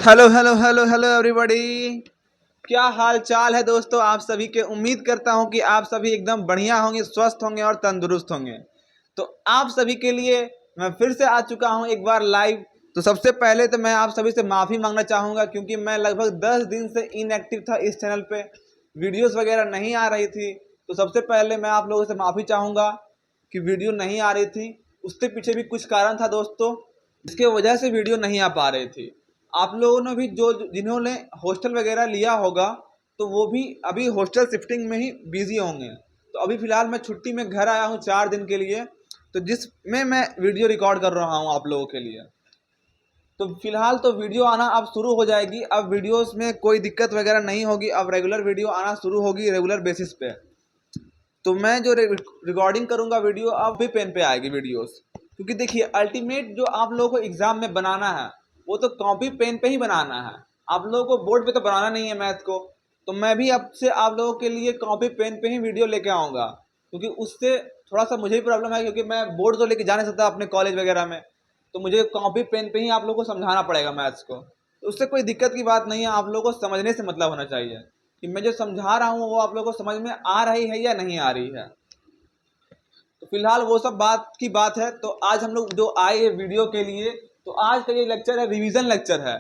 Hello hello hello hello everybody. क्या हाल चाल है दोस्तों आप सभी के। उम्मीद करता हूं कि आप सभी एकदम बढ़िया होंगे, स्वस्थ होंगे और तंदुरुस्त होंगे। तो आप सभी के लिए मैं फिर से आ चुका हूं एक बार लाइव। तो सबसे पहले तो मैं आप सभी से माफ़ी मांगना चाहूँगा क्योंकि मैं लगभग 10 दिन से इनएक्टिव था इस चैनल पे, वीडियोस वगैरह नहीं आ रही थी। तो सबसे पहले मैं आप लोगों से माफ़ी चाहूँगा कि वीडियो नहीं आ रही थी। उसके पीछे भी कुछ कारण था दोस्तों, जिसके वजह से वीडियो नहीं आ पा रही थी। आप लोगों ने भी जो जिन्होंने हॉस्टल वगैरह लिया होगा तो वो भी अभी हॉस्टल शिफ्टिंग में ही बिजी होंगे। तो अभी फ़िलहाल मैं छुट्टी में घर आया हूँ 4 दिन के लिए, तो जिसमें मैं वीडियो रिकॉर्ड कर रहा हूँ आप लोगों के लिए। तो फिलहाल तो वीडियो आना अब शुरू हो जाएगी। अब वीडियोस में कोई दिक्कत वगैरह नहीं होगी, अब रेगुलर वीडियो आना शुरू होगी रेगुलर बेसिस पे। तो मैं जो रिकॉर्डिंग करूँगा वीडियो अब भी पेन पे आएगी वीडियोस, क्योंकि देखिए अल्टीमेट जो आप लोगों को एग्ज़ाम में बनाना है वो तो कॉपी पेन पे ही बनाना है। आप लोगों को बोर्ड पे तो बनाना नहीं है मैथ को। तो मैं भी अब से आप लोगों के लिए कॉपी पेन पे ही वीडियो लेके आऊँगा, क्योंकि उससे थोड़ा सा मुझे भी प्रॉब्लम है, क्योंकि मैं बोर्ड तो लेके जा नहीं सकता अपने कॉलेज वगैरह में। तो मुझे कॉपी पेन पे ही आप लोगों को समझाना पड़ेगा मैथ्स को। तो उससे कोई दिक्कत की बात नहीं है, आप लोगों को समझने से मतलब होना चाहिए कि मैं जो समझा रहा हूँ वो आप लोगों को समझ में आ रही है या नहीं आ रही है। तो फिलहाल वो सब बात की बात है। तो आज हम लोग जो आए हैं वीडियो के लिए, तो आज का ये लेक्चर है रिवीजन लेक्चर है,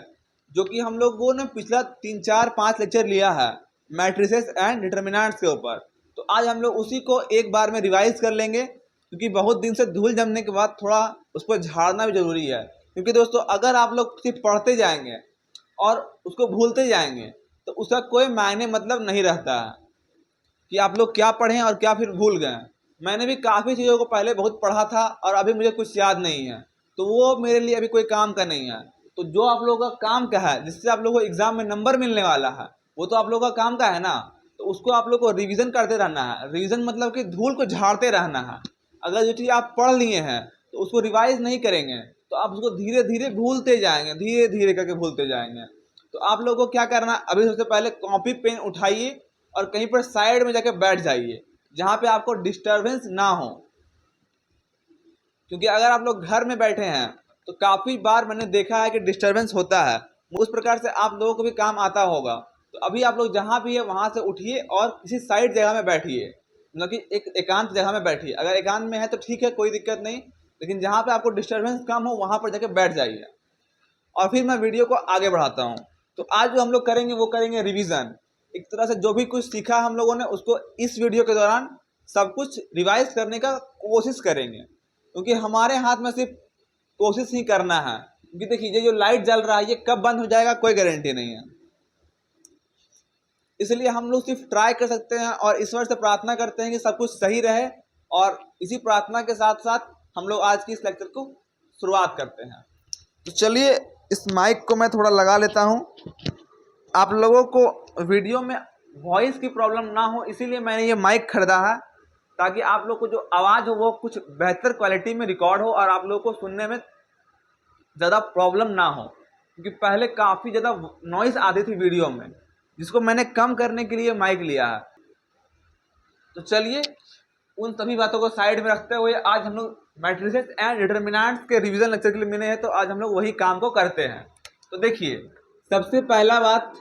जो कि हम लोगों ने पिछला 3 4 5 लेक्चर लिया है मैट्रिसेस एंड डिटर्मिनेंट्स के ऊपर। तो आज हम लोग उसी को एक बार में रिवाइज कर लेंगे, क्योंकि बहुत दिन से धूल जमने के बाद थोड़ा उस पर झाड़ना भी जरूरी है। क्योंकि दोस्तों अगर आप लोग सिर्फ पढ़ते जाएंगे और उसको भूलते जाएंगे तो उसका कोई मायने मतलब नहीं रहता है कि आप लोग क्या पढ़ें और क्या फिर भूल गए। मैंने भी काफ़ी चीज़ों को पहले बहुत पढ़ा था और अभी मुझे कुछ याद नहीं है, तो वो मेरे लिए अभी कोई काम का नहीं है। तो जो आप लोगों का काम का है, जिससे आप लोगों को एग्जाम में नंबर मिलने वाला है, वो तो आप लोगों का काम का है ना। तो उसको आप लोग को रिवीजन करते रहना है। रिवीजन मतलब कि धूल को झाड़ते रहना है। अगर जो चीज़ आप पढ़ लिए हैं तो उसको रिवाइज नहीं करेंगे तो आप उसको धीरे धीरे भूलते जाएंगे, धीरे धीरे करके भूलते जाएंगे। तो आप लोगों को क्या करना, अभी सबसे पहले कॉपी पेन उठाइए और कहीं पर साइड में जाकर बैठ जाइए जहां पे आपको डिस्टरबेंस ना हो। क्योंकि अगर आप लोग घर में बैठे हैं तो काफ़ी बार मैंने देखा है कि डिस्टरबेंस होता है। उस प्रकार से आप लोगों को भी काम आता होगा। तो अभी आप लोग जहां भी है वहां से उठिए और किसी साइड जगह में बैठिए, मतलब कि एक एकांत जगह में बैठिए। अगर एकांत में है तो ठीक है, कोई दिक्कत नहीं, लेकिन जहां पे आपको डिस्टरबेंस कम हो वहां पर जाके बैठ जाइए। और फिर मैं वीडियो को आगे बढ़ाता हूँ। तो आज जो हम लोग करेंगे वो करेंगे रिवीजन। एक तरह से जो भी कुछ सीखा हम लोगों ने उसको इस वीडियो के दौरान सब कुछ रिवाइज करने का कोशिश करेंगे, क्योंकि हमारे हाथ में सिर्फ कोशिश ही करना है। क्योंकि देखिए ये जो लाइट जल रहा है ये कब बंद हो जाएगा कोई गारंटी नहीं है। इसलिए हम लोग सिर्फ ट्राई कर सकते हैं और ईश्वर से प्रार्थना करते हैं कि सब कुछ सही रहे। और इसी प्रार्थना के साथ साथ हम लोग आज की इस लेक्चर को शुरुआत करते हैं। तो चलिए इस माइक को मैं थोड़ा लगा लेता हूँ। आप लोगों को वीडियो में वॉइस की प्रॉब्लम ना हो इसीलिए मैंने ये माइक खरीदा है, ताकि आप लोग को जो आवाज़ हो वो कुछ बेहतर क्वालिटी में रिकॉर्ड हो और आप लोगों को सुनने में ज़्यादा प्रॉब्लम ना हो। क्योंकि पहले काफ़ी ज़्यादा नॉइज़ आती थी वीडियो में, जिसको मैंने कम करने के लिए माइक लिया है। तो चलिए उन सभी बातों को साइड में रखते हुए आज हम लोग मैट्रिसेस एंड डिटर्मिनेंट्स के रिवीजन लेक्चर के लिए मिले हैं, तो आज हम लोग वही काम को करते हैं। तो देखिए सबसे पहला बात,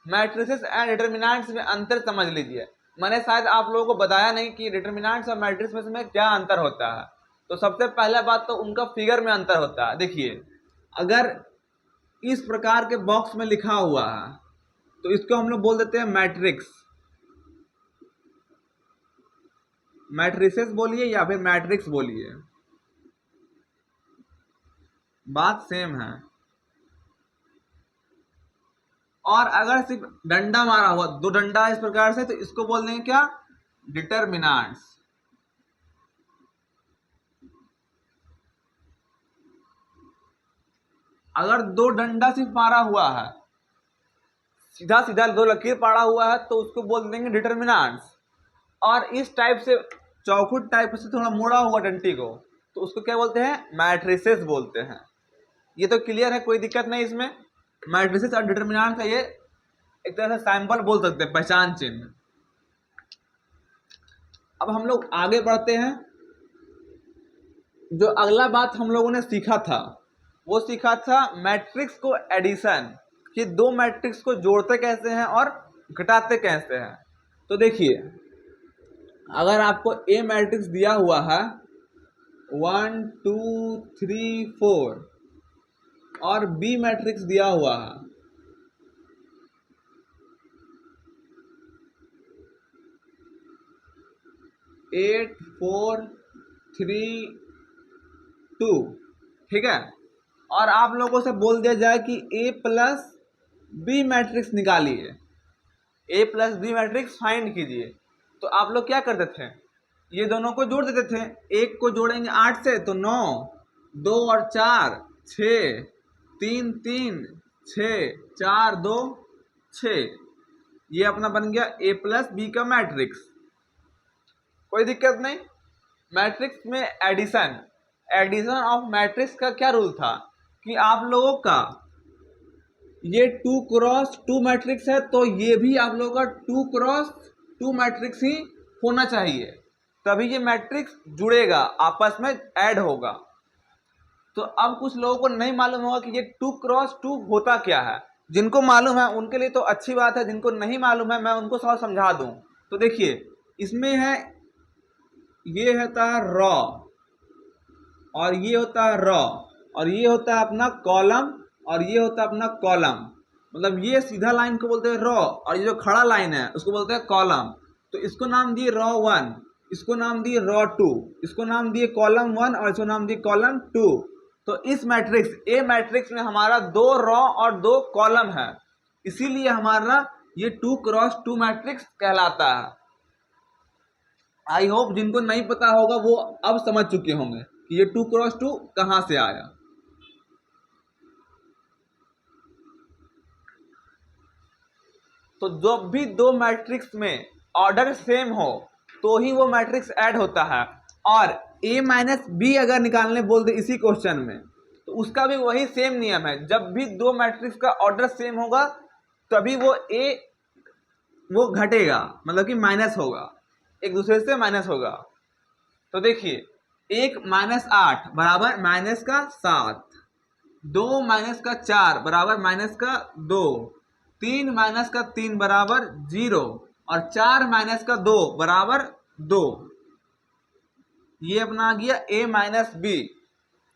मैट्रिसेस एंड डिटर्मिनेंट्स में अंतर समझ लीजिए। मैंने शायद आप लोगों को बताया नहीं कि डिटर्मिनेंट्स और मैट्रिक्स में क्या अंतर होता है। तो सबसे पहला बात तो उनका फिगर में अंतर होता है। देखिए अगर इस प्रकार के बॉक्स में लिखा हुआ है तो इसको हम लोग बोल देते हैं मैट्रिक्स। मैट्रिसेस बोलिए या फिर मैट्रिक्स बोलिए, बात सेम है। और अगर सिर्फ डंडा मारा हुआ, दो डंडा इस प्रकार से, तो इसको बोल देंगे क्या, डिटर्मिनेंट्स। अगर दो डंडा सिर्फ मारा हुआ है, सीधा सीधा दो लकीर पाड़ा हुआ है, तो उसको बोल देंगे डिटर्मिनेंट्स। और इस टाइप से चौखुट टाइप से थोड़ा मोड़ा हुआ डंटी को, तो उसको क्या बोलते हैं, मैट्रिसेस बोलते हैं। ये तो क्लियर है, कोई दिक्कत नहीं इसमें। मैट्रिसेस और डिटर्मिनेंट का ये एक तरह से सैंपल बोल सकते हैं, पहचान चिन्ह। अब हम लोग आगे बढ़ते हैं। जो अगला बात हम लोगों ने सीखा था वो सीखा था मैट्रिक्स को एडिशन, कि दो मैट्रिक्स को जोड़ते कैसे हैं और घटाते कैसे हैं। तो देखिए, अगर आपको ए मैट्रिक्स दिया हुआ है 1 2 3 4 और बी मैट्रिक्स दिया हुआ है 8 4 3 2, ठीक है, और आप लोगों से बोल दिया जाए कि ए प्लस बी मैट्रिक्स निकालिए, ए प्लस बी मैट्रिक्स फाइंड कीजिए, तो आप लोग क्या करते थे, ये दोनों को जोड़ देते थे। एक को जोड़ेंगे 8 से तो 9, 2 और 4 6, 3 3 6, 4 2 6, ये अपना बन गया ए प्लस बी का मैट्रिक्स। कोई दिक्कत नहीं। मैट्रिक्स में एडिशन ऑफ मैट्रिक्स का क्या रूल था कि आप लोगों का ये 2 क्रॉस 2 मैट्रिक्स है, तो ये भी आप लोगों का 2 क्रॉस 2 मैट्रिक्स ही होना चाहिए, तभी ये मैट्रिक्स जुड़ेगा, आपस में ऐड होगा। तो अब कुछ लोगों को नहीं मालूम होगा कि ये 2 क्रॉस 2 होता क्या है। जिनको मालूम है उनके लिए तो अच्छी बात है, जिनको नहीं मालूम है मैं उनको थोड़ा समझा दूं। तो देखिए, इसमें है, ये होता है रॉ और ये होता है रॉ, और ये होता है अपना कॉलम और ये होता है अपना कॉलम। मतलब ये सीधा लाइन को बोलते हैं रॉ और ये जो खड़ा लाइन है उसको बोलते हैं कॉलम। तो इसको नाम दिए रॉ 1, इसको नाम दिए रॉ 2, इसको नाम दिए कॉलम 1 और इसको नाम दिए कॉलम 2। तो इस मैट्रिक्स ए मैट्रिक्स में हमारा 2 रॉ और 2 कॉलम है, इसीलिए हमारा ये 2 क्रॉस 2 मैट्रिक्स कहलाता है। आई होप जिनको नहीं पता होगा वो अब समझ चुके होंगे कि ये 2 क्रॉस 2 कहां से आया। तो जब भी दो मैट्रिक्स में ऑर्डर सेम हो तो ही वो मैट्रिक्स ऐड होता है। और a माइनस बी अगर निकालने बोल दे इसी क्वेश्चन में तो उसका भी वही सेम नियम है, जब भी दो मैट्रिक्स का ऑर्डर सेम होगा तभी वो घटेगा, मतलब कि माइनस होगा, एक दूसरे से माइनस होगा। तो देखिए, 1 माइनस 8 बराबर माइनस का 7, 2 माइनस का 4 बराबर माइनस का 2, 3 माइनस का 3 बराबर 0 और 4 माइनस का 2 बराबर 2। ये अपना आ गया a माइनस बी,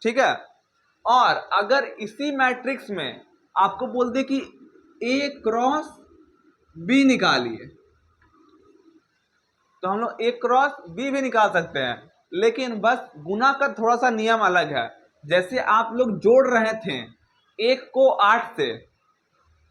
ठीक है। और अगर इसी मैट्रिक्स में आपको बोल दे कि a क्रॉस b निकालिए तो हम लोग a क्रॉस b भी निकाल सकते हैं, लेकिन बस गुना का थोड़ा सा नियम अलग है। जैसे आप लोग जोड़ रहे थे 1 को 8 से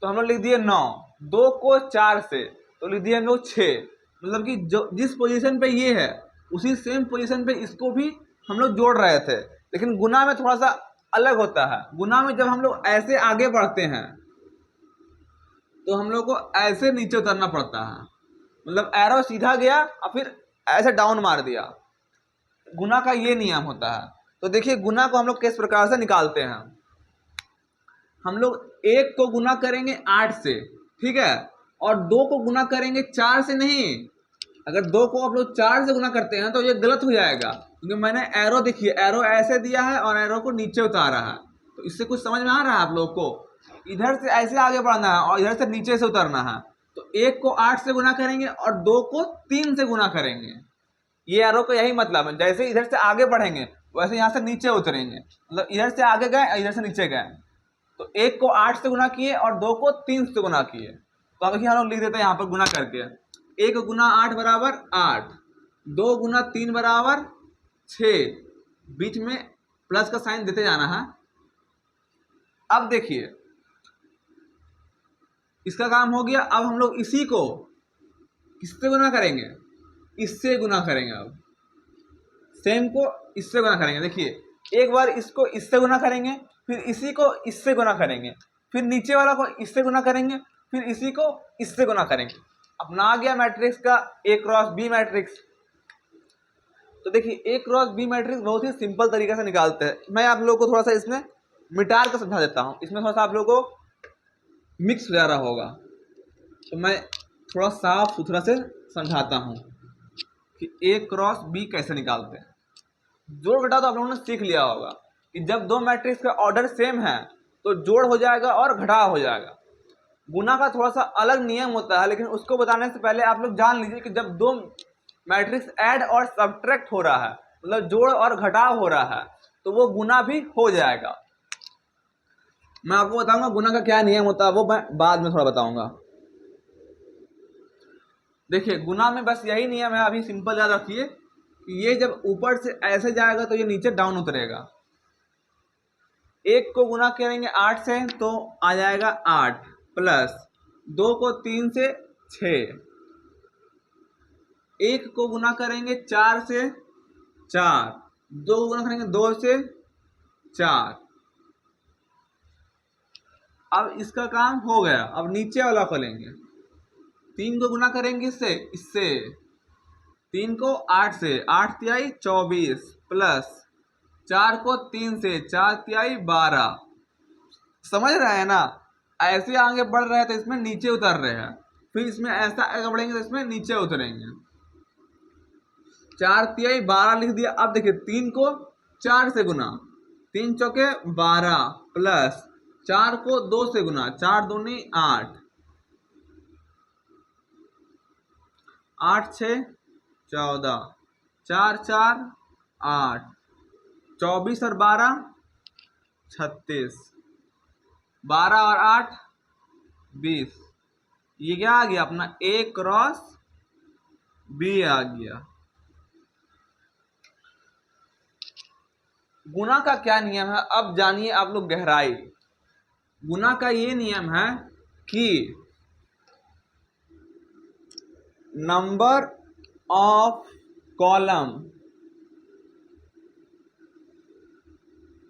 तो हम लोग लिख दिए 9, 2 को 4 से तो लिख दिए हम लोग 6, मतलब कि जो जिस पोजीशन पे ये है उसी सेम पोजीशन पे इसको भी हम लोग जोड़ रहे थे। लेकिन गुना में थोड़ा सा अलग होता है। गुना में जब हम लोग ऐसे आगे बढ़ते हैं तो हम लोग को ऐसे नीचे उतरना पड़ता है, मतलब एरो सीधा गया और फिर ऐसे डाउन मार दिया। गुना का ये नियम होता है। तो देखिए, गुना को हम लोग किस प्रकार से निकालते हैं। हम लोग 1 को गुना करेंगे 8 से, ठीक है, और 2 को गुना करेंगे 4 से नहीं। अगर 2 को आप लोग 4 से गुना करते हैं तो ये गलत हो जाएगा, क्योंकि मैंने एरो, देखिए एरो ऐसे दिया है और एरो को नीचे उतारा है। तो इससे कुछ समझ में आ रहा है आप लोग को? इधर से ऐसे आगे बढ़ना है और इधर से नीचे से उतरना है। तो 1 को 8 से गुना करेंगे और 2 को 3 से गुना करेंगे। ये एरो का यही मतलब है, जैसे इधर से आगे बढ़ेंगे वैसे यहाँ से नीचे उतरेंगे, मतलब इधर से आगे गए और इधर से नीचे गए। तो 1 को 8 से गुना किए और 2 को 3 से गुना किए। तो अब देखिए हम लोग लिख देते हैं यहाँ पर गुना करके, 1 गुना 8 बराबर 8, 2 गुना 3 बराबर 6, बीच में प्लस का साइन देते जाना है। अब देखिए इसका काम हो गया। अब हम लोग इसी को किससे गुना करेंगे? इससे गुना करेंगे। अब सेम को इससे गुना करेंगे। देखिए, एक बार इसको इससे गुना करेंगे, फिर इसी को इससे गुना करेंगे, फिर नीचे वाला को इससे गुना करेंगे, फिर इसी को इससे गुना करेंगे। अपना आ गया मैट्रिक्स का ए क्रॉस बी मैट्रिक्स। तो देखिए, ए क्रॉस बी मैट्रिक्स बहुत ही सिंपल तरीके से निकालते हैं। मैं आप लोगों को थोड़ा सा इसमें मिटार कर समझा देता हूँ, इसमें थोड़ा सा आप लोगों को मिक्स हो रहा होगा, तो मैं थोड़ा साफ सुथरा से समझाता हूँ कि ए क्रॉस बी कैसे निकालते हैं। जोड़ घटाव तो आप लोगों ने सीख लिया होगा कि जब दो मैट्रिक्स का ऑर्डर सेम है तो जोड़ हो जाएगा और घटाव हो जाएगा। गुना का थोड़ा सा अलग नियम होता है, लेकिन उसको बताने से पहले आप लोग जान लीजिए कि जब दो मैट्रिक्स ऐड और सब्ट्रैक्ट हो रहा है, मतलब जोड़ और घटाव हो रहा है, तो वो गुना भी हो जाएगा। मैं आपको बताऊंगा गुना का क्या नियम होता है, वो मैं बाद में थोड़ा बताऊंगा। देखिए गुना में बस यही नियम है, अभी सिंपल याद रखिए कि ये जब ऊपर से ऐसे जाएगा तो ये नीचे डाउन उतरेगा। 1 को गुना करेंगे 8 से तो आ जाएगा 8 प्लस 2 को 3 से 6, 1 को गुना करेंगे 4 से 4, 2 को गुना करेंगे 2 से 4। अब इसका काम हो गया। अब नीचे वाला खोलेंगे, 3 को गुना करेंगे इससे 3 को 8 से, 8 तिहाई 24 प्लस 4 को 3 से, 4 तिहाई 12। समझ रहे हैं ना? ऐसे आगे बढ़ रहे हैं तो इसमें नीचे उतर रहे हैं, फिर इसमें ऐसा आगे बढ़ेंगे तो इसमें नीचे उतरेंगे। 4 तिहाई 12 लिख दिया। अब देखिए 3 को 4 से गुना, 3 चौके 12 प्लस 4 को 2 से गुना, 4 दूनी 8, 8 6 14, 4 4 8, 24 और 12 36, 12 और 8 20। ये क्या आ गया अपना A क्रॉस B आ गया। गुना का क्या नियम है अब जानिए आप लोग गहराई। गुना का ये नियम है कि नंबर ऑफ कॉलम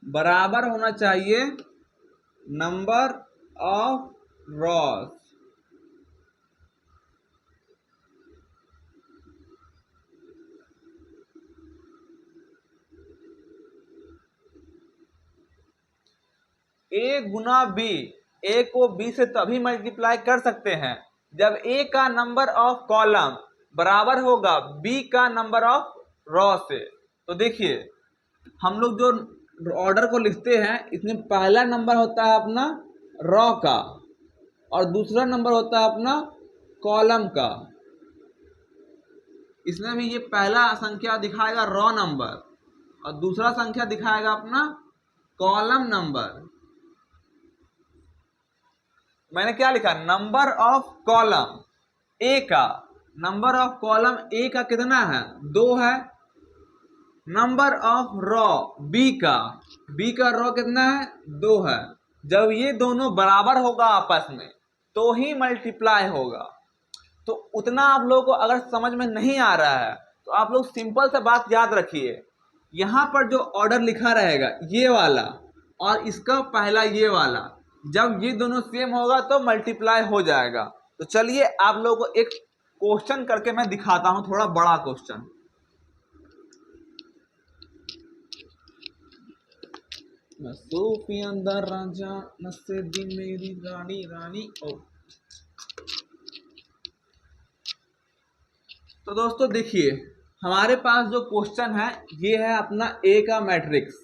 बराबर होना चाहिए नंबर ऑफ रॉस। ए गुना बी, ए को बी से तभी मल्टीप्लाई कर सकते हैं जब ए का नंबर ऑफ कॉलम बराबर होगा बी का नंबर ऑफ रॉ से। तो देखिए हम लोग जो ऑर्डर को लिखते हैं इसमें पहला नंबर होता है अपना रॉ का और दूसरा नंबर होता है अपना कॉलम का। इसमें भी ये पहला संख्या दिखाएगा रॉ नंबर और दूसरा संख्या दिखाएगा अपना कॉलम नंबर। मैंने क्या लिखा? नंबर ऑफ कॉलम ए का, नंबर ऑफ कॉलम ए का कितना है? 2 है। नंबर ऑफ रॉ बी का रॉ कितना है? 2 है। जब ये दोनों बराबर होगा आपस में तो ही मल्टीप्लाई होगा। तो उतना आप लोगों को अगर समझ में नहीं आ रहा है तो आप लोग सिंपल सा बात याद रखिए, यहां पर जो ऑर्डर लिखा रहेगा ये वाला और इसका पहला ये वाला, जब ये दोनों सेम होगा तो मल्टीप्लाई हो जाएगा। तो चलिए आप लोगों को एक क्वेश्चन करके मैं दिखाता हूं, थोड़ा बड़ा क्वेश्चन। न सोफी अंदर राजा न सेदी मेरी रानी रानी। ओ तो दोस्तों देखिए हमारे पास जो क्वेश्चन है ये है अपना ए का मैट्रिक्स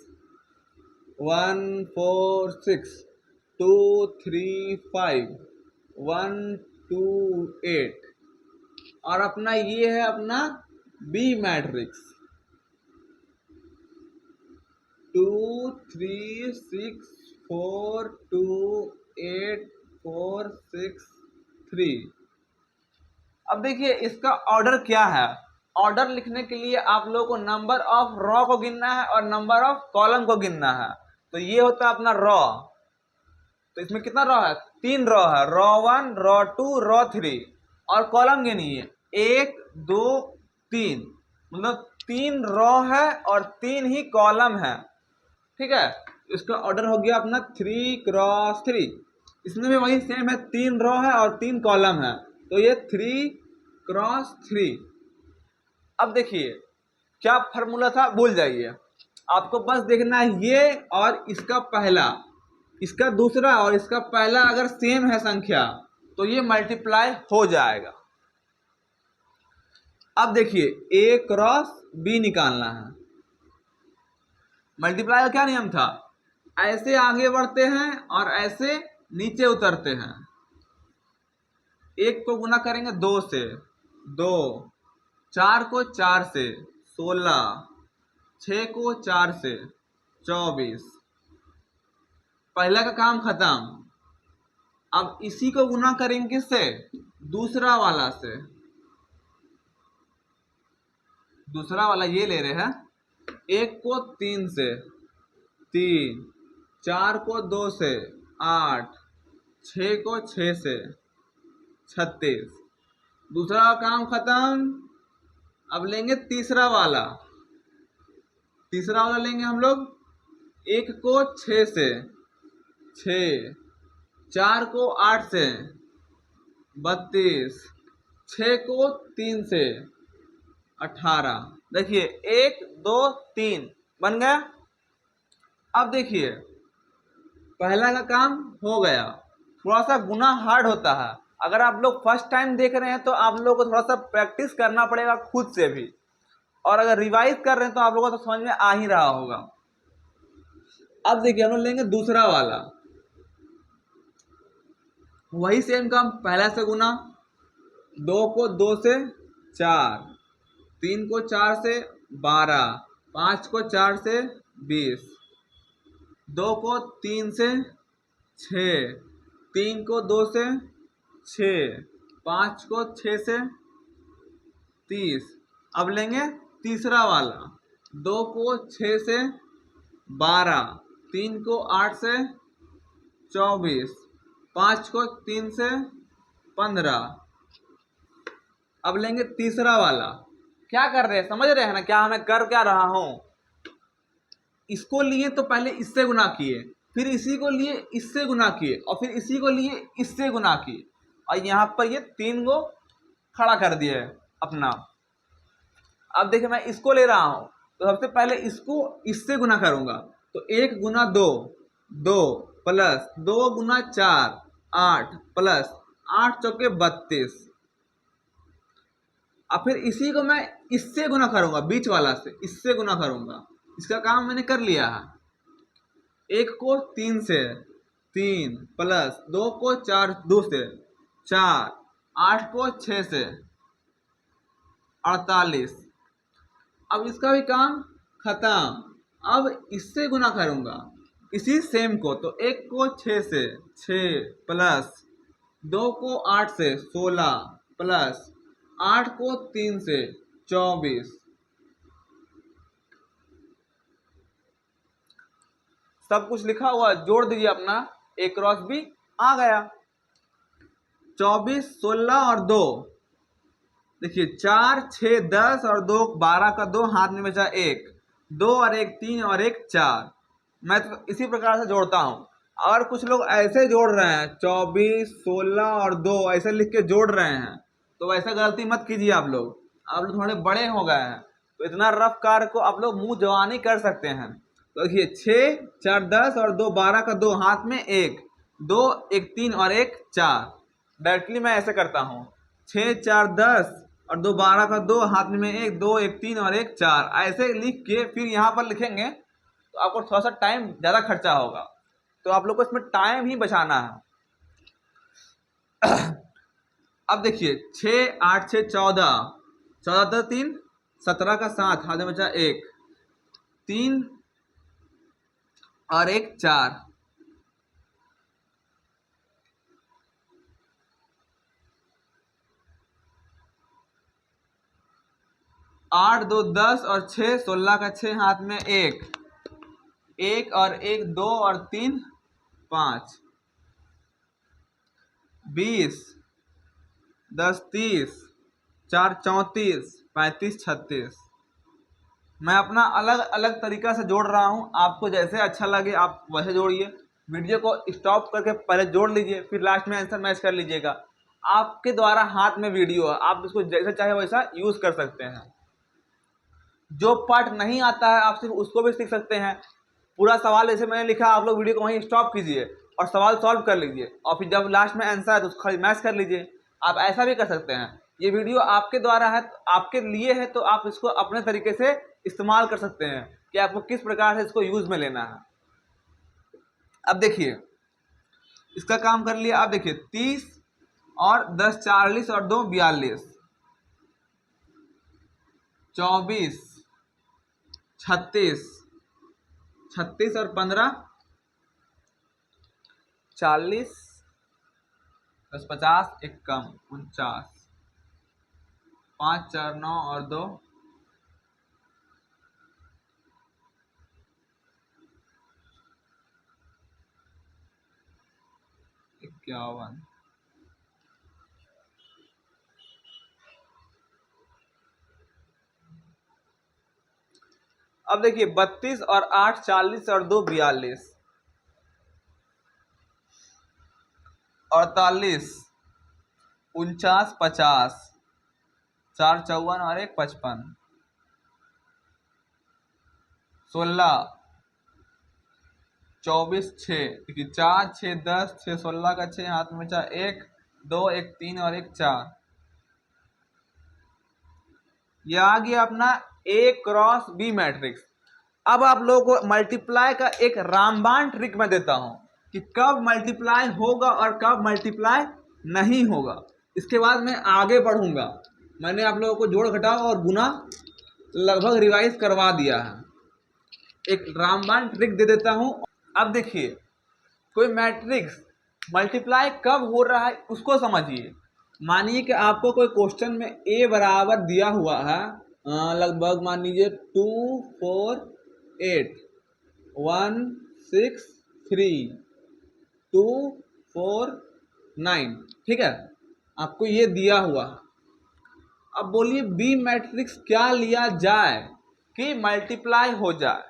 1 4 6 2 3 5 1 2 8 और अपना ये है अपना बी मैट्रिक्स 2 3 6 4 2 8 4 6 3। अब देखिए इसका ऑर्डर क्या है। ऑर्डर लिखने के लिए आप लोगों को नंबर ऑफ रॉ को गिनना है और नंबर ऑफ कॉलम को गिनना है। तो ये होता है अपना रॉ। तो इसमें कितना रॉ है? 3 रॉ है, रॉ 1 रॉ 2 रॉ 3। और कॉलम गिनिए 1 2 3, मतलब 3 रॉ है और 3 ही कॉलम है। ठीक है, इसका ऑर्डर हो गया अपना 3 क्रॉस 3। इसमें भी वही सेम है, 3 रॉ है और 3 कॉलम है, तो ये 3 क्रॉस 3। अब देखिए क्या फॉर्मूला था भूल जाइए, आपको बस देखना है ये और इसका पहला, इसका दूसरा और इसका पहला अगर सेम है संख्या तो ये मल्टीप्लाई हो जाएगा। अब देखिए ए क्रॉस बी निकालना है। मल्टीप्लाई का क्या नियम था, ऐसे आगे बढ़ते हैं और ऐसे नीचे उतरते हैं। एक को गुना करेंगे 2 से, 2, 4 को 4 से 16, 6 को 4 से 24। पहला का काम खत्म। अब इसी को गुना करेंगे किससे, दूसरा वाला से। दूसरा वाला ये ले रहे हैं, 1 को 3 से 3, 4 को 2 से 8, 6 को 6 से 36। दूसरा काम खत्म। अब लेंगे तीसरा वाला। तीसरा वाला लेंगे हम लोग, 1 को 6 से 6, 4 को 8 से 32, 6 को 3 से 18। देखिए 1 2 3 बन गया। अब देखिए पहला का काम हो गया। थोड़ा सा गुना हार्ड होता है, अगर आप लोग फर्स्ट टाइम देख रहे हैं तो आप लोगों को थोड़ा सा प्रैक्टिस करना पड़ेगा खुद से भी, और अगर रिवाइज कर रहे हैं तो आप लोगों को तो समझ में आ ही रहा होगा। अब देखिए हम लोग लेंगे दूसरा वाला, वही सेम काम, पहला से गुना, 2 को 2 से 4, 3 को 4 से 12, 5 को 4 से 20, 2 को 3 से 6, 3 को 2 से 6, 5 को 6 से 30। अब लेंगे तीसरा वाला, 2 को 6 से 12, 3 को 8 से 24, 5 को 3 से 15। अब लेंगे तीसरा वाला। क्या कर रहे हैं, समझ रहे हैं ना क्या मैं कर क्या रहा हूं। इसको लिए तो पहले इससे गुना किए, फिर इसी को लिए इससे गुना किए, और फिर इसी को लिए इससे गुना किए, और यहाँ पर ये 3 को खड़ा कर दिया है अपना। अब देखिए मैं इसको ले रहा हूं, तो सबसे पहले इसको इससे गुना करूंगा, तो 1 गुना 2, 2 प्लस 2 गुना 4, 8 प्लस 8 चौके 32। अब फिर इसी को मैं इससे गुना करूंगा, बीच वाला से इससे गुना करूंगा। इसका काम मैंने कर लिया है। 1 को 3 से 3 प्लस 2 को 4 2 से 4, 8 को 6 से 48। अब इसका भी काम खत्म। अब इससे गुना करूंगा इसी सेम को, तो 1 को 6 से 6 प्लस 2 को 8 से 16 प्लस 8 को 3 से 24। सब कुछ लिखा हुआ जोड़ दीजिए अपना, एक क्रॉस भी आ गया। 24, 16 और 2, देखिए 4, 6, 10 और 2 12 का 2 हाथ में बचा 1, 2 और 1 3 और 1 4। मैं तो इसी प्रकार से जोड़ता हूं। अगर कुछ लोग ऐसे जोड़ रहे हैं 24, 16 और 2 ऐसे लिख के जोड़ रहे हैं, तो ऐसा गलती मत कीजिए। आप लोग थोड़े बड़े हो गए हैं, तो इतना रफ कार्य को आप लोग मुंह जवानी कर सकते हैं। तो देखिए 6, 4 10 और 2 12 का 2 हाथ में 1, 2 1 3 और 1 4। डायरेक्टली मैं ऐसे करता हूँ, 6 4 10 और 2 12 का 2 हाथ में 1, 2 1 3 और 1 4। ऐसे लिख के फिर यहाँ पर लिखेंगे तो आपको थोड़ा सा टाइम ज़्यादा खर्चा होगा, तो आप लोग को इसमें टाइम ही बचाना है। अब देखिए 6 8 6 14, 14 3 17 का 7 हाथ में बचा 1, 3 और 1 4। 8 2 10 और 6 16 का 6 हाथ में 1, 1 और 1 2 और 3 5, 20 10 30, 4 34 35 36। मैं अपना अलग अलग तरीका से जोड़ रहा हूँ, आपको जैसे अच्छा लगे आप वैसे जोड़िए। वीडियो को स्टॉप करके पहले जोड़ लीजिए, फिर लास्ट में आंसर मैच कर लीजिएगा। आपके द्वारा हाथ में वीडियो है, आप इसको जैसे चाहे वैसा यूज़ कर सकते हैं। जो पार्ट नहीं आता है आप सिर्फ उसको भी सीख सकते हैं। पूरा सवाल जैसे मैंने लिखा, आप लोग वीडियो को वहीं स्टॉप कीजिए और सवाल सॉल्व कर लीजिए, और फिर जब लास्ट में आंसर है तो उसको खाली मैच कर लीजिए। आप ऐसा भी कर सकते हैं ये वीडियो आपके द्वारा है, आपके लिए है, तो आप इसको अपने तरीके से इस्तेमाल कर सकते हैं कि आपको किस प्रकार से इसको यूज में लेना है। अब देखिए इसका काम कर लिया। अब देखिए 30 और 10 40 और 2 42, 24 36, 36 और 15 40, 10 50 एक कम 49, 5 4 9 और 2 51। अब देखिए 32 और 8 40 और 2 42, 48 49 50, 4 54 और 1 55, 16 24 6, देखिए 4 6 10 6 16 का 6 हाथ में 4 1 2 1 3 और 1 4। ये आ गया अपना A क्रॉस B मैट्रिक्स। अब आप लोगों को मल्टीप्लाई का एक रामबाण ट्रिक मैं देता हूं कि कब मल्टीप्लाई होगा और कब मल्टीप्लाई नहीं होगा। इसके बाद मैं आगे बढ़ूंगा। मैंने आप लोगों को जोड़ घटाव और गुना लगभग रिवाइज करवा दिया है। एक रामबाण ट्रिक दे देता हूं। अब देखिए कोई मैट्रिक्स मल्टीप्लाई कब हो रहा है उसको समझिए। मानिए कि आपको कोई क्वेश्चन में A बराबर दिया हुआ है, लगभग मान लीजिए 2 4 8 1 6 3 2 4 9, ठीक है, आपको ये दिया हुआ। अब बोलिए बी मैट्रिक्स क्या लिया जाए कि मल्टीप्लाई हो जाए।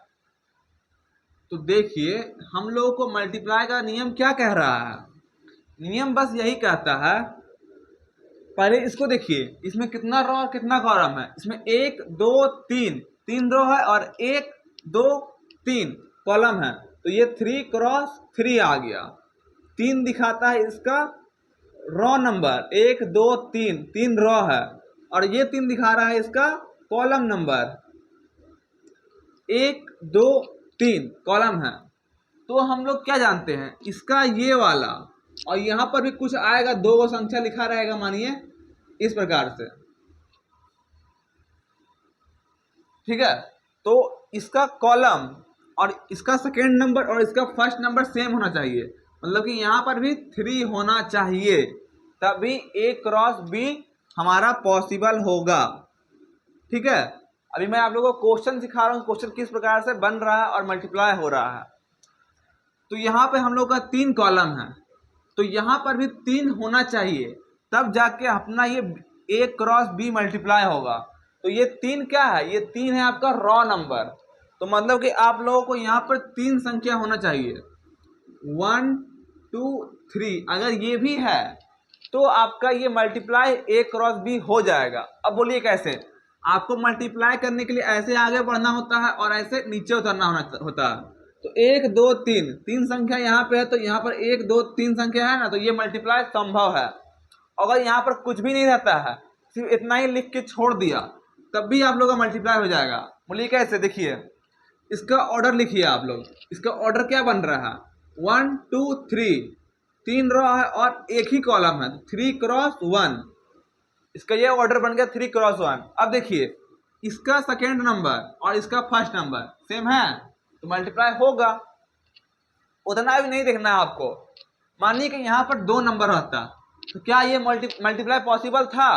तो देखिए हम लोगों को मल्टीप्लाई का नियम क्या कह रहा है। नियम बस यही कहता है, पहले इसको देखिए इसमें कितना रो और कितना कॉलम है। इसमें 1 2 3 3 रो है और 1 2 3 कॉलम है। तो ये 3 क्रॉस 3 आ गया। 3 दिखाता है इसका रो नंबर, 1 2 3 3 रो है, और ये 3 दिखा रहा है इसका कॉलम नंबर, 1 2 3 कॉलम है। तो हम लोग क्या जानते हैं इसका ये वाला, और यहां पर भी कुछ आएगा, 2 को संख्या लिखा रहेगा मानिए इस प्रकार से, ठीक है। तो इसका कॉलम और इसका सेकेंड नंबर और इसका फर्स्ट नंबर सेम होना चाहिए, मतलब कि यहां पर भी 3 होना चाहिए, तभी A क्रॉस B हमारा पॉसिबल होगा, ठीक है। अभी मैं आप लोगों को क्वेश्चन सिखा रहा हूं, क्वेश्चन किस प्रकार से बन रहा है और मल्टीप्लाई हो रहा है। तो यहाँ पे हम लोग का 3 कॉलम है, तो यहाँ पर भी 3 होना चाहिए, तब जाके अपना ये A क्रॉस B मल्टीप्लाई होगा। तो ये 3 क्या है, ये 3 है आपका रॉ नंबर। तो मतलब कि आप लोगों को यहाँ पर 3 संख्या होना चाहिए, 1 2 3। अगर ये भी है तो आपका ये मल्टीप्लाई A क्रॉस B हो जाएगा। अब बोलिए कैसे। आपको मल्टीप्लाई करने के लिए ऐसे आगे बढ़ना होता है और ऐसे नीचे उतरना होता है। तो 1 2 3 3 संख्या यहाँ पे है, तो यहाँ पर 1 2 3 संख्या है ना, तो ये मल्टीप्लाई संभव है। अगर यहाँ पर कुछ भी नहीं रहता है, सिर्फ इतना ही लिख के छोड़ दिया, तब भी आप लोग का मल्टीप्लाई हो जाएगा। बोलिए कैसे। देखिए इसका ऑर्डर लिखिए आप लोग। इसका ऑर्डर क्या बन रहा है, 1 2 3, 3 रो है और एक ही कॉलम है, 3 क्रॉस 1। इसका ये ऑर्डर बन गया 3 क्रॉस 1। अब देखिए इसका सेकेंड नंबर और इसका फर्स्ट नंबर सेम है, तो मल्टीप्लाई होगा। उतना भी नहीं देखना है आपको। मानिए कि यहाँ पर 2 नंबर होता, तो क्या ये मल्टीप्लाई पॉसिबल था,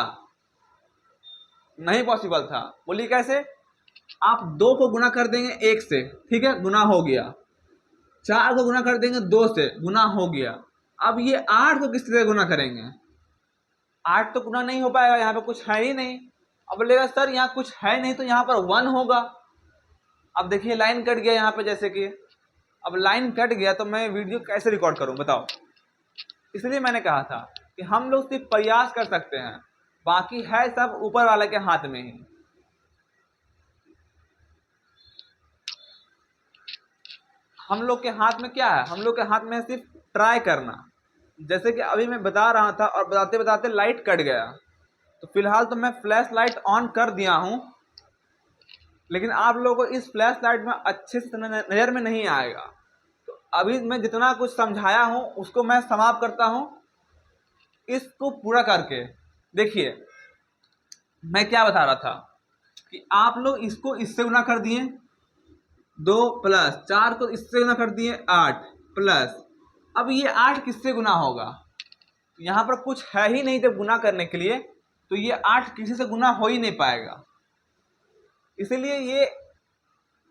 नहीं पॉसिबल था। बोलिए कैसे। आप 2 को गुना कर देंगे 1 से, ठीक है, गुना हो गया। 4 को गुना कर देंगे 2 से, गुना हो गया। अब ये 8 को किस से गुना करेंगे, 8 तो गुना नहीं हो पाएगा, यहाँ पे कुछ है ही नहीं। अब बोलेगा सर यहाँ कुछ है नहीं, तो यहाँ पर 1 होगा। अब देखिए लाइन कट गया यहाँ पे, जैसे कि अब लाइन कट गया तो मैं वीडियो कैसे रिकॉर्ड करूं बताओ। इसलिए मैंने कहा था कि हम लोग सिर्फ प्रयास कर सकते हैं, बाकी है सब ऊपर वाले के हाथ में ही। हम लोग के हाथ में क्या है, हम लोग के हाथ में है सिर्फ ट्राई करना। जैसे कि अभी मैं बता रहा था और बताते बताते लाइट कट गया, तो फिलहाल तो मैं फ्लैश लाइट ऑन कर दिया हूँ, लेकिन आप लोगों को इस फ्लैश लाइट में अच्छे से नज़र में नहीं आएगा। तो अभी मैं जितना कुछ समझाया हूँ उसको मैं समाप्त करता हूँ इसको पूरा करके। देखिए मैं क्या बता रहा था कि आप लोग इसको इससे गुना कर दिए 2 प्लस 4 को इससे गुना कर दिए 8 प्लस, अब ये 8 किससे गुना होगा? यहाँ पर कुछ है ही नहीं जब गुना करने के लिए, तो ये 8 किसी से गुना हो ही नहीं पाएगा। इसीलिए ये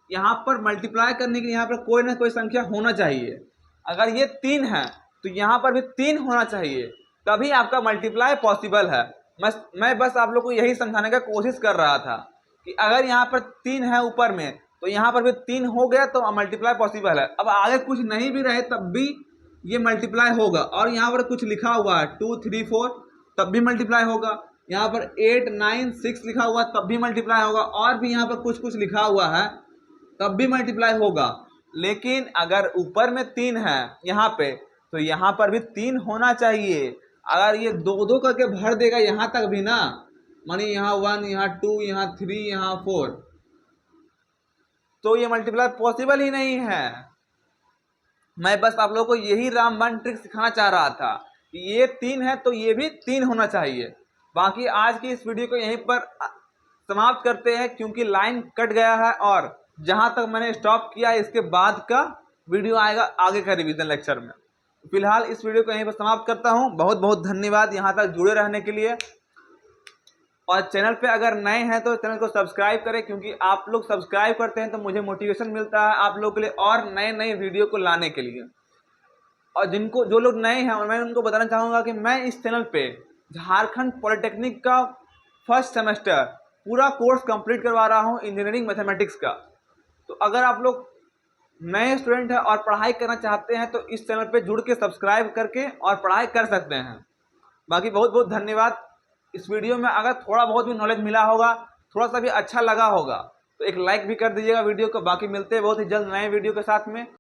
यहाँ पर मल्टीप्लाई करने के लिए यहाँ पर कोई ना कोई संख्या होना चाहिए। अगर ये 3 है तो यहाँ पर भी 3 होना चाहिए, तभी आपका मल्टीप्लाई पॉसिबल है। मैं बस आप लोग को यही समझाने का कोशिश कर रहा था कि अगर यहाँ पर 3 है ऊपर में तो यहाँ पर भी 3 हो गया तो मल्टीप्लाई पॉसिबल है। अब आगे कुछ नहीं भी रहे तब भी ये मल्टीप्लाई होगा, और यहाँ पर कुछ लिखा हुआ है 2 3 4 तब भी मल्टीप्लाई होगा, यहाँ पर 8 9 6 लिखा हुआ तब भी मल्टीप्लाई होगा, और भी यहाँ पर कुछ कुछ लिखा हुआ है तब भी मल्टीप्लाई होगा। लेकिन अगर ऊपर में 3 है यहाँ पे तो यहाँ पर भी 3 होना चाहिए। अगर ये 2 करके भर देगा यहाँ तक भी ना, मानी यहाँ 1 यहाँ 2 यहाँ 3 यहाँ 4, तो ये मल्टीप्लाई पॉसिबल ही नहीं है। मैं बस आप लोगों को यही रामबाण ट्रिक सिखाना चाह रहा था कि ये 3 है तो ये भी 3 होना चाहिए। बाकी आज की इस वीडियो को यहीं पर समाप्त करते हैं, क्योंकि लाइन कट गया है और जहां तक मैंने स्टॉप किया इसके बाद का वीडियो आएगा आगे का रिवीजन लेक्चर में। फिलहाल इस वीडियो को यहीं पर समाप्त करता हूं। बहुत बहुत धन्यवाद यहां तक जुड़े रहने के लिए, और चैनल पे अगर नए हैं तो चैनल को सब्सक्राइब करें, क्योंकि आप लोग सब्सक्राइब करते हैं तो मुझे मोटिवेशन मिलता है आप लोगों के लिए और नए नए वीडियो को लाने के लिए। और जो लोग नए हैं मैं उनको बताना चाहूँगा कि मैं इस चैनल पे झारखंड पॉलिटेक्निक का फर्स्ट सेमेस्टर पूरा कोर्स कंप्लीट करवा रहा हूँ इंजीनियरिंग मैथमेटिक्स का। तो अगर आप लोग नए स्टूडेंट हैं और पढ़ाई करना चाहते हैं तो इस चैनल पे जुड़ के सब्सक्राइब करके और पढ़ाई कर सकते हैं। बाकी बहुत बहुत धन्यवाद। इस वीडियो में अगर थोड़ा बहुत भी नॉलेज मिला होगा, थोड़ा सा भी अच्छा लगा होगा, तो एक लाइक भी कर दीजिएगा वीडियो को। बाकी मिलते हैं बहुत ही जल्द नए वीडियो के साथ में।